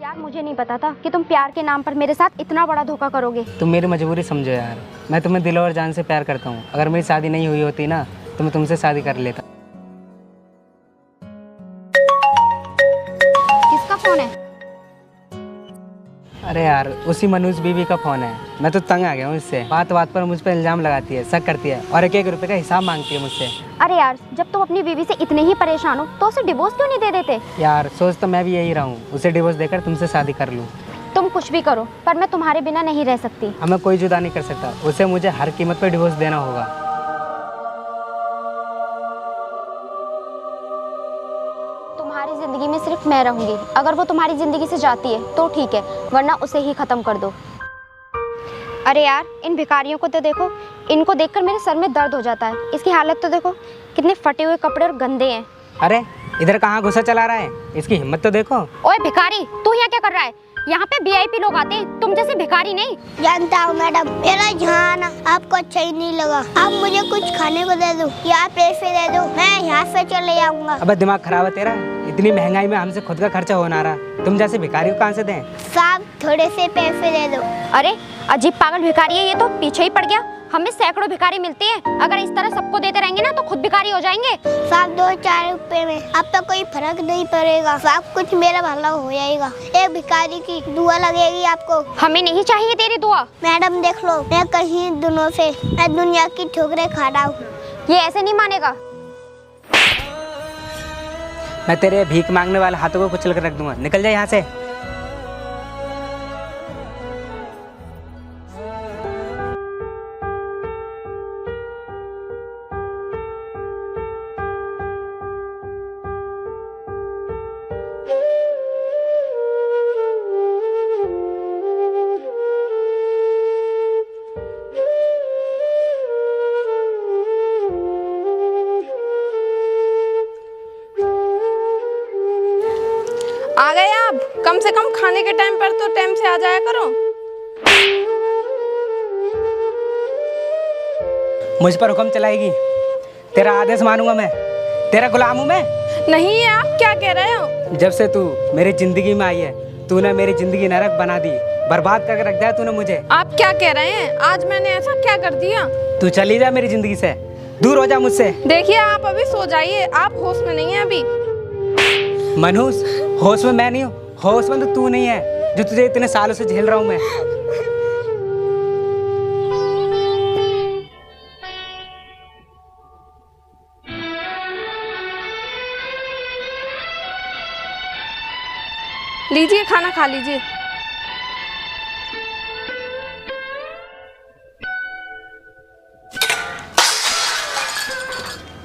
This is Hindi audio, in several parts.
यार मुझे नहीं पता था कि तुम प्यार के नाम पर मेरे साथ इतना बड़ा धोखा करोगे। तुम मेरी मजबूरी समझो यार, मैं तुम्हें दिल और जान से प्यार करता हूँ। अगर मेरी शादी नहीं हुई होती ना तो मैं तुमसे शादी कर लेता। किसका फोन है? अरे यार उसी मनोज बीवी का फोन है। मैं तो तंग आ गया हूँ इससे। बात बात पर मुझ पर इल्जाम लगाती है, शक करती है और एक एक रुपए का हिसाब मांगती है मुझसे। अरे यार जब तुम अपनी बीवी से इतने ही परेशान हो तो उसे डिवोर्स क्यों नहीं दे देते? यार सोच तो मैं भी यही रहा हूँ, उसे डिवोर्स देकर तुमसे शादी कर लूँ। तुम कुछ भी करो पर मैं तुम्हारे बिना नहीं रह सकती। अब मैं कोई जुदा नहीं कर सकता, उसे मुझे हर कीमत पर डिवोर्स देना होगा। तुम्हारी जिंदगी में सिर्फ मैं रहूंगी। अगर वो तुम्हारी जिंदगी से जाती है तो ठीक है, वरना उसे ही खत्म कर दो। अरे यार इन भिखारियों को तो देखो, इनको देखकर मेरे सर में दर्द हो जाता है। इसकी हालत तो देखो, कितने फटे हुए कपड़े और गंदे हैं। अरे इधर कहाँ गुस्सा चला रहा है, इसकी हिम्मत तो देखो। ओए भिखारी, तू यहाँ क्या कर रहा है? यहाँ पे वीआईपी लोग आते हैं, तुम जैसे भिखारी नहीं। जानता हूँ मैडम, मेरा यहाँ आना आपको अच्छा ही नहीं लगा। आप मुझे कुछ खाने को दे दो या पैसे दे दो, मैं यहाँ से चले जाऊँगा। अब दिमाग खराब है तेरा? इतनी महंगाई में हमसे खुद का खर्चा हो ना रहा, तुम जैसे भिखारी को कहाँ से दें? साहब थोड़े से पैसे दे दो। अरे अजीब पागल भिखारी है ये, तो पीछे ही पड़ गया। हमें सैकड़ों भिखारी मिलते हैं, अगर इस तरह सबको देते रहेंगे ना तो खुद भिखारी हो जाएंगे। साहब 2-4 रुपए में अब तो कोई फर्क नहीं पड़ेगा। साहब कुछ मेरा भला हो जाएगा। एक भिखारी की दुआ लगेगी आपको। हमें नहीं चाहिए तेरी दुआ। मैडम देख लो, मैं कहीं दिनों से मैं दुनिया की ठोकरें खा रहा हूँ। ये ऐसे नहीं मानेगा। मैं तेरे भीख मांगने वाले हाथों को कुचल कर रख दूंगा, निकल जा यहाँ से। आ गए आप? कम से कम खाने के टाइम पर तो टाइम से आ जाया करो। मुझ पर हुक्म चलाएगी? तेरा आदेश मानूंगा मैं? तेरा गुलाम हूँ मैं? नहीं, ये आप क्या कह रहे हो? जब से तू मेरी जिंदगी में आई है, तूने मेरी जिंदगी नरक बना दी, बर्बाद करके रख दिया तूने मुझे। आप क्या कह रहे हैं? आज मैंने ऐसा क्या कर दिया? तू चली जा मेरी जिंदगी से, दूर हो जा मुझसे। देखिए आप अभी सो जाइए, आप होश में नहीं है अभी। मनहूस, होश में मैं नहीं हूँ, होश में तो तू नहीं है जो तुझे इतने सालों से झेल रहा हूँ मैं। लीजिए खाना खा लीजिए।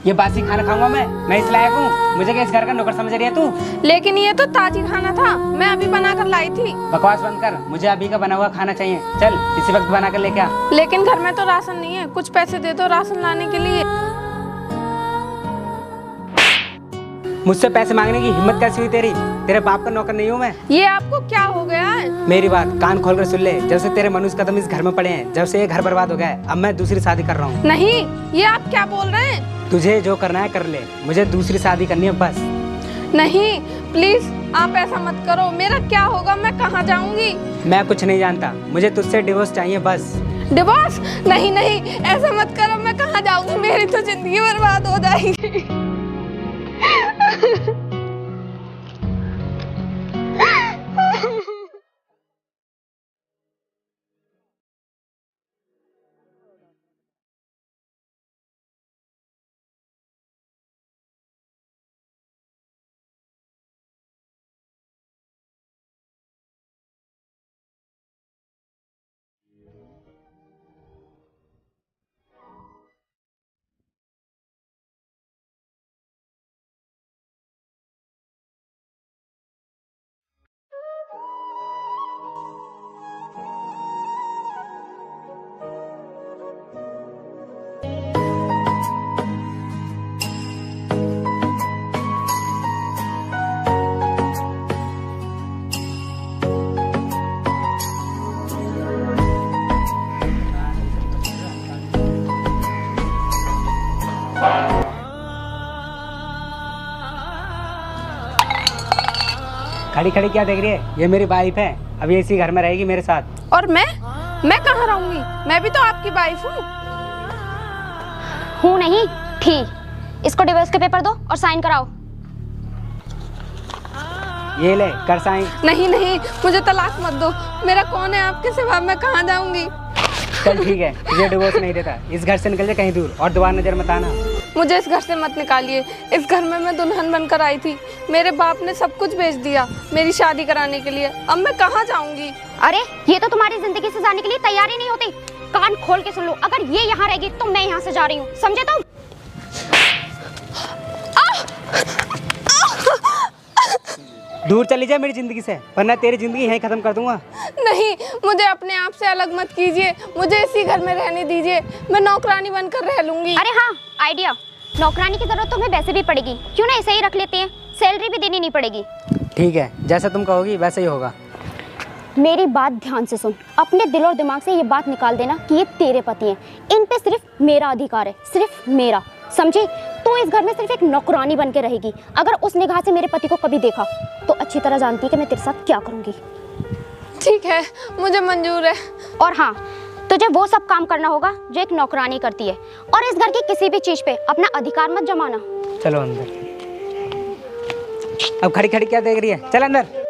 ये बासी खाना खाऊंगा मैं इस लायक हूँ? मुझे क्या इस घर का नौकर समझ रही है तू? लेकिन ये तो ताजी खाना था, मैं अभी बना कर लाई थी। बकवास बंद कर, मुझे अभी का बना हुआ खाना चाहिए। चल इसी वक्त बना कर लेके आ। लेकिन घर में तो राशन नहीं है, कुछ पैसे दे दो राशन लाने के लिए। मुझसे पैसे मांगने की हिम्मत कैसी हुई तेरी? तेरे बाप का नौकर नहीं हूँ मैं। ये आपको क्या हो गया है? मेरी बात कान खोल कर सुन ले। जब से तेरे मनुष्य कदम इस घर में पड़े हैं, जब से ये घर बर्बाद हो गया है, अब मैं दूसरी शादी कर रहा हूँ। नहीं, ये आप क्या बोल रहे हैं? तुझे जो करना है कर ले, मुझे दूसरी शादी करनी है बस। नहीं प्लीज आप ऐसा मत करो, मेरा क्या होगा, मैं कहाँ जाऊंगी? मैं कुछ नहीं जानता, मुझे तुझसे डिवोर्स चाहिए बस। डिवोर्स? नहीं नहीं, ऐसा मत करो, मैं कहाँ जाऊंगी, मेरी तो जिंदगी बर्बाद हो जाएगी। खड़ी खड़ी क्या देख रही है? ये मेरी वाइफ है, अभी इसी घर में रहेगी मेरे साथ। और मैं कहाँ रहूंगी? मैं भी तो आपकी वाइफ हूँ। हूँ नहीं थी। इसको डिवोर्स के पेपर दो और साइन कराओ। ये ले कर साइन। नहीं नहीं, मुझे तलाक मत दो। मेरा कौन है आपके सिवा? मैं कहाँ जाऊंगी? चल ठीक है, तुझे डिवोर्स नहीं देता। इस घर से निकल जा कहीं दूर और दोबारा नजर मत आना। मुझे इस घर से मत निकालिए। इस घर में मैं दुल्हन बनकर आई थी। मेरे बाप ने सब कुछ बेच दिया मेरी शादी कराने के लिए। अब मैं कहाँ जाऊंगी? अरे ये तो तुम्हारी जिंदगी से जाने के लिए तैयार ही नहीं होती। कान खोल के सुन लो, अगर ये यहाँ रहेगी तो मैं यहाँ से जा रही हूँ, समझे तुम? दूर चली जा मेरी जिंदगी से, वरना तेरी जिंदगी यहीं खत्म कर दूंगा। नहीं, मुझे अपने आप से अलग मत कीजिए। मुझे इसी घर में रहने दीजिए। मैं नौकरानी बनकर रह लूंगी। अरे हाँ, आइडिया। नौकरानी की जरूरत तुम्हें वैसे भी पड़ेगी, क्यों ना ऐसे ही रख लेते हैं, सैलरी भी देनी नहीं पड़ेगी। ठीक है, जैसा तुम कहोगी वैसा ही होगा। मेरी बात ध्यान से सुन। अपने दिल और दिमाग से ये बात निकाल देना कि ये तेरे पति हैं। इन पे सिर्फ मेरा अधिकार है, सिर्फ मेरा, समझे? तो इस घर में सिर्फ एक नौकरानी बन के रहेगी। अगर उस निगाह से मेरे पति को कभी देखा तो अच्छी तरह जानती है कि मैं तेरे साथ क्या करूंगी। ठीक है, मुझे मंजूर है। और हाँ, तुझे वो सब काम करना होगा जो एक नौकरानी करती है। और इस घर की किसी भी चीज पे अपना अधिकार मत जमाना। चलो अंदर। अब खड़ी खड़ी क्या देख रही है? चल अंदर।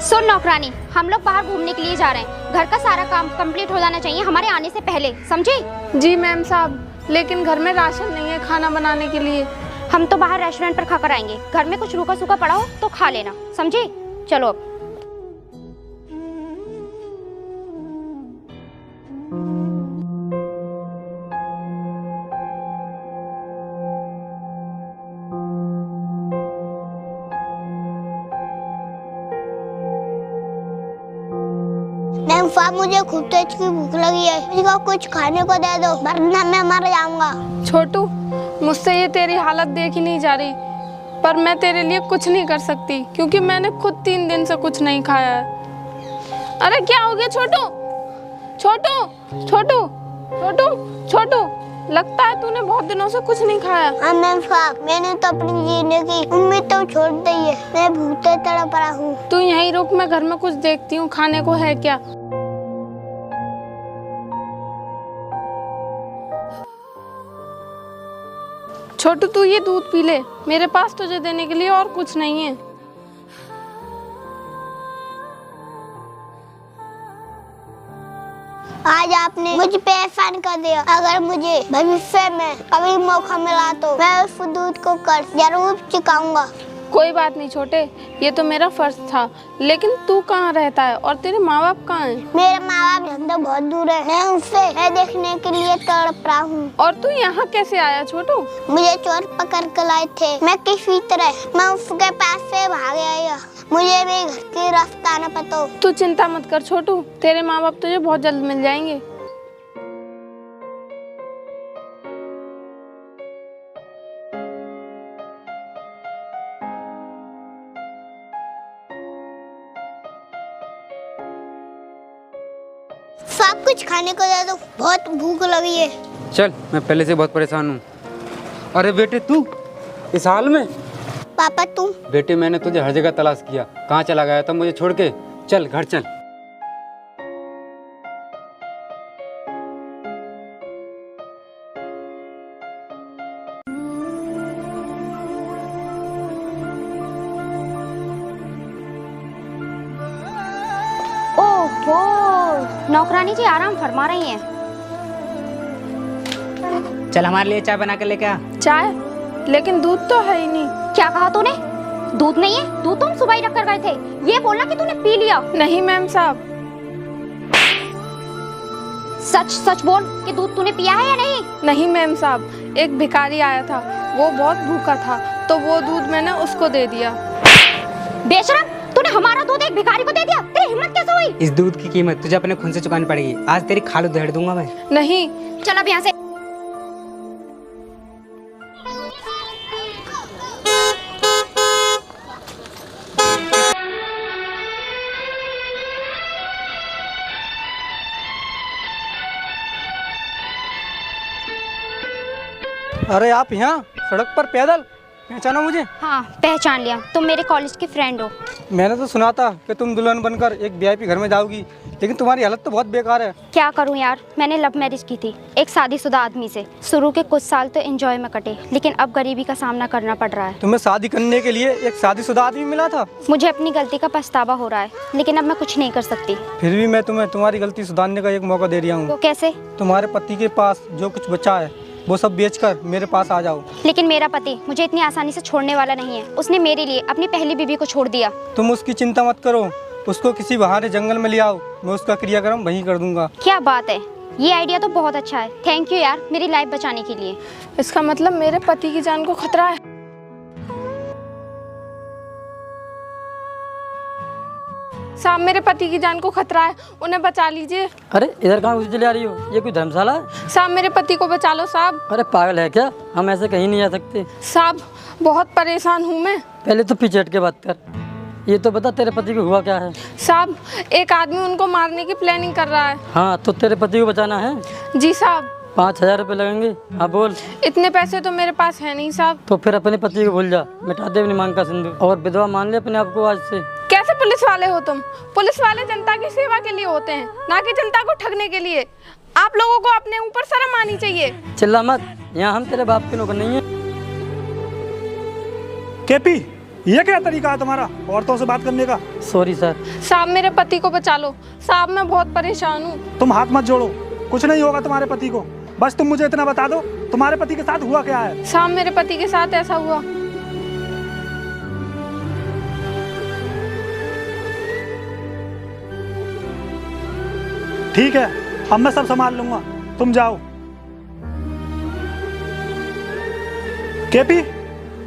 सुन नौकरानी, हम लोग बाहर घूमने के लिए जा रहे हैं। घर का सारा काम कंप्लीट हो जाना चाहिए हमारे आने से पहले, समझी? जी मैम साहब, लेकिन घर में राशन नहीं है खाना बनाने के लिए। हम तो बाहर रेस्टोरेंट पर खाकर आएंगे। घर में कुछ रूखा सूखा पड़ा हो तो खा लेना, समझी? चलो अब। मैम साहब, मुझे खूब तेज की भूख लगी है। मुझे कुछ खाने को दे दो, वरना मैं मर जाऊंगा। छोटू, मुझसे ये तेरी हालत देखी नहीं जा रही, पर मैं तेरे लिए कुछ नहीं कर सकती क्योंकि मैंने खुद 3 दिन से कुछ नहीं खाया है। अरे क्या हो गया छोटू? छोटू छोटू छोटू छोटू, लगता है तूने बहुत दिनों से कुछ नहीं खाया। हाँ मैम साहब, मैंने तो अपनी जीने की उम्मीद तो छोड़ दी है। मैं भूखे तड़प रहा हूँ। तू यहीं रुक, मैं घर में कुछ देखती हूँ खाने को है क्या। छोटू तू ये दूध पी ले, मेरे पास तुझे देने के लिए और कुछ नहीं है। आज आपने मुझ पे एहसान कर दिया। अगर मुझे भविष्य में कभी मौका मिला तो मैं उस दूध को कर्ज जरूर चुकाऊंगा। कोई बात नहीं छोटे, ये तो मेरा फर्ज था। लेकिन तू कहाँ रहता है और तेरे माँ बाप कहाँ हैं? मेरे माँ बाप हमसे बहुत दूर है। मैं उनसे देखने के लिए तड़प रहा हूँ। और तू यहाँ कैसे आया छोटू? मुझे चोर पकड़ कर लाए थे। मैं किसी तरह मैं उसके पास से भाग आया। मुझे भी घर की रास्ता न पता। तू चिंता मत कर छोटू, तेरे माँ बाप तुझे बहुत जल्द मिल जाएंगे। सब कुछ खाने को दे दो, बहुत भूख लगी है। चल, मैं पहले से बहुत परेशान हूँ। अरे बेटे तू इस हाल में? पापा तुम? बेटे मैंने तुझे हर जगह तलाश किया, कहाँ चला गया था मुझे छोड़ के? चल घर चल। ओहो, नौकरानी जी आराम फरमा रही हैं। चल हमारे लिए चाय बना कर लेके आ। चाय? लेकिन दूध तो है ही नहीं। क्या कहा तूने? दूध नहीं है? दूध तुम सुबह ही रख कर गए थे। ये बोलना कि तूने पी लिया। नहीं मैम साहब। सच सच बोल कि दूध तूने पिया है या नहीं? नहीं मैम साहब, एक भिखारी आया था, वो बहुत भूखा था, तो वो दूध मैंने उसको दे दिया। बेशरम, तूने हमारा दूध एक भिखारी को दे दिया? तेरी हिम्मत कैसे हुई? इस दूध की कीमत तुझे अपने खून से चुकानी पड़ेगी। आज तेरी खाल उधेड़ दूंगा मैं। नहीं। चल अब यहाँ से। अरे आप यहाँ सड़क पर पैदल, पहचाना मुझे? हाँ पहचान लिया, तुम मेरे कॉलेज की फ्रेंड हो। मैंने तो सुना था कि तुम दुल्हन बनकर एक वीआईपी घर में जाओगी, लेकिन तुम्हारी हालत तो बहुत बेकार है। क्या करूं यार, मैंने लव मैरिज की थी एक शादीशुदा आदमी से। शुरू के कुछ साल तो एंजॉय में कटे, लेकिन अब गरीबी का सामना करना पड़ रहा है। तुम्हें शादी करने के लिए एक शादीशुदा आदमी मिला था? मुझे अपनी गलती का पछतावा हो रहा है, लेकिन अब मैं कुछ नहीं कर सकती। फिर भी मैं तुम्हें तुम्हारी गलती सुधारने का एक मौका दे रहा वो हूँ। कैसे? तुम्हारे पति के पास जो कुछ बचा है वो सब बेचकर मेरे पास आ जाओ। लेकिन मेरा पति मुझे इतनी आसानी से छोड़ने वाला नहीं है। उसने मेरे लिए अपनी पहली बीवी को छोड़ दिया। तुम उसकी चिंता मत करो, उसको किसी बहाने जंगल में ले आओ, मैं उसका क्रियाक्रम वहीं कर दूंगा। क्या बात है, ये आइडिया तो बहुत अच्छा है। थैंक यू यार, मेरी लाइफ बचाने के लिए। इसका मतलब मेरे पति की जान को खतरा है। साहब मेरे पति की जान को खतरा है, उन्हें बचा लीजिए। अरे इधर कहाँ घुस चले आ रही हो? ये कोई धर्मशाला है? साहब मेरे पति को बचा लो साहब। अरे पागल है क्या? हम ऐसे कहीं नहीं आ सकते। साहब बहुत परेशान हूँ मैं। पहले तो पीछे हट के बात कर। ये तो बता तेरे पति को हुआ क्या है? साहब एक आदमी उनको मारने की प्लानिंग कर रहा है। हाँ तो तेरे पति को बचाना है? जी साहब। 5000 रुपये लगेंगे। हाँ बोल। इतने पैसे तो मेरे पास है नहीं साहब। तो फिर अपने पति को भूल जा, मिटा दे अपनी मांग का सिंदूर और विधवा मान ले अपने आप को आज से। कैसे पुलिस वाले हो तुम? पुलिस वाले जनता की सेवा के लिए होते हैं, ना कि जनता को ठगने के लिए। आप लोगों को अपने ऊपर शर्म आनी चाहिए। चिल्ला मत, यहाँ हम तेरे बाप के नौकर नहीं है। केपी, ये क्या तरीका है तुम्हारा औरतों से बात करने का? Sorry sir. साहब मेरे पति को बचा लो साहब, मैं बहुत परेशान हूँ। तुम हाथ मत जोड़ो, कुछ नहीं होगा तुम्हारे पति को। बस तुम मुझे इतना बता दो, तुम्हारे पति के साथ हुआ क्या है? साहब मेरे पति के साथ ऐसा हुआ। ठीक है, अब मैं सब संभाल लूंगा, तुम जाओ। केपी,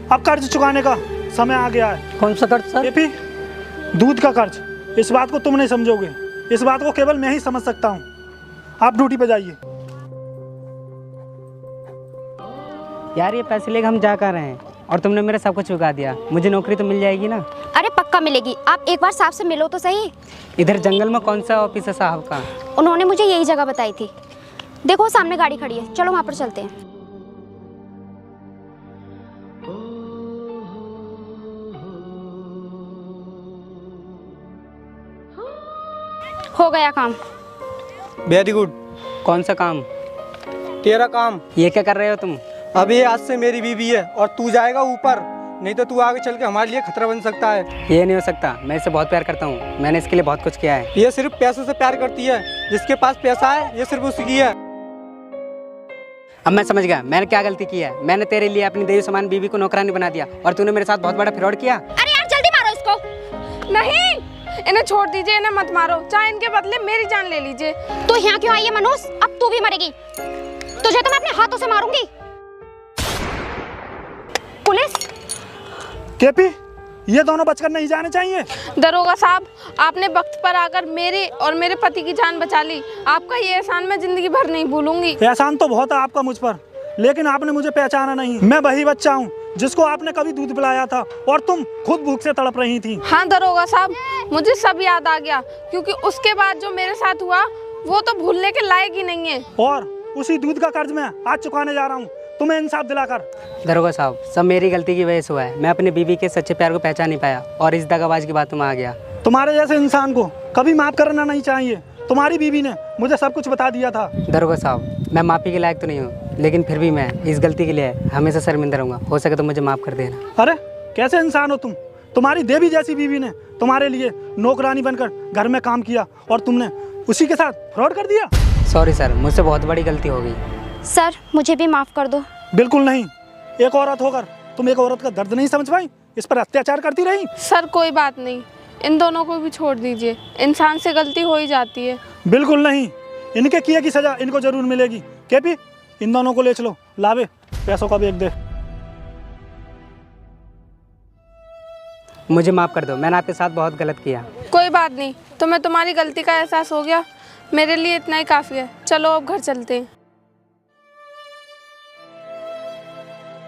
अब कर्ज चुकाने का समय आ गया है। कौन सा कर्ज सर? केपी, दूध का कर्ज। इस बात को तुम नहीं समझोगे, इस बात को केवल मैं ही समझ सकता हूँ। आप ड्यूटी पे जाइए। यार ये पैसे लेकर हम जा कर रहे हैं और तुमने मेरा सब कुछ चुका दिया। मुझे नौकरी तो मिल जाएगी ना? अरे पक्का मिलेगी, आप एक बार साहब से मिलो तो सही। इधर जंगल में कौन सा ऑफिस है साहब का? उन्होंने मुझे यही जगह बताई थी। देखो सामने गाड़ी खड़ी है, चलो वहाँ पर चलते हैं। हो गया काम। Very good. कौन सा काम? तेरा काम। ये क्या कर रहे हो तुम? अब ये आज से मेरी बीवी है और तू जाएगा ऊपर, नहीं तो तू आगे चल के हमारे लिए खतरा बन सकता है। ये नहीं हो सकता, मैं इससे बहुत प्यार करता हूँ। मैंने इसके लिए बहुत कुछ किया है। ये सिर्फ पैसों से प्यार करती है, जिसके पास पैसा है ये सिर्फ उसकी है। अब मैं समझ गया मैंने क्या गलती की है। मैंने तेरे लिए अपनी देवी समान बीवी को नौकरानी बना दिया और तूने मेरे साथ बहुत बड़ा फ्रॉड किया। अरे यार जल्दी मारो इसको। नहीं, इन्हें छोड़ दीजिए, इन्हें मत मारो, चाहे इनके बदले मेरी जान ले लीजिए। तू यहाँ क्यों आई है मनोज? अब तू भी मरेगी। तुझे तो मैं अपने हाथों से मारूंगी। पुलिस। केपी, ये दोनों बचकर नहीं जाने चाहिए। दरोगा साहब, आपने वक्त पर आकर मेरे और मेरे पति की जान बचा ली। आपका ये एहसान मैं जिंदगी भर नहीं भूलूंगी। एहसान तो बहुत है आपका मुझ पर, लेकिन आपने मुझे पहचाना नहीं। मैं वही बच्चा हूँ जिसको आपने कभी दूध पिलाया था और तुम खुद भूख से तड़प रही थी। हाँ दरोगा साहब, मुझे सब याद आ गया, क्योंकि उसके बाद जो मेरे साथ हुआ वो तो भूलने के लायक ही नहीं है। और उसी दूध का कर्ज मैं आज चुकाने जा रहा हूँ। तुम्हें इंसाफ दिलाकर। दरोगा साहब, सब मेरी गलती की वजह से हुआ है। मैं अपनी बीवी के सच्चे प्यार को पहचान नहीं पाया और इस दगाबाज की बातों में आ गया। तुम्हारे जैसे इंसान को कभी माफ करना नहीं चाहिए। तुम्हारी बीवी ने मुझे सब कुछ बता दिया था। दरोगा साहब, मैं माफ़ी के लायक तो नहीं हूँ, लेकिन फिर भी मैं इस गलती के लिए हमेशा शर्मिंदा रहूँगा। हो सके तो मुझे माफ़ कर देना। अरे कैसे इंसान हो तुम? तुम्हारी देवी जैसी बीवी ने तुम्हारे लिए नौकरानी बनकर घर में काम किया और तुमने उसी के साथ फ्रॉड कर दिया। सॉरी सर, मुझसे बहुत बड़ी गलती हो गई। सर मुझे भी माफ़ कर दो। बिल्कुल नहीं। एक औरत होकर तुम एक औरत का दर्द नहीं समझ पाई, इस पर अत्याचार करती रही। सर कोई बात नहीं, इन दोनों को भी छोड़ दीजिए। इंसान से गलती हो ही जाती है। बिल्कुल नहीं, इनके किए की सजा इनको जरूर मिलेगी। केपी, इन दोनों को ले चलो। लावे, पैसों का बैग दे। मुझे माफ़ कर दो, मैंने आपके साथ बहुत गलत किया। कोई बात नहीं, तुम्हें तुम्हारी गलती का एहसास हो गया, मेरे लिए इतना ही काफ़ी है। चलो अब घर चलते हैं।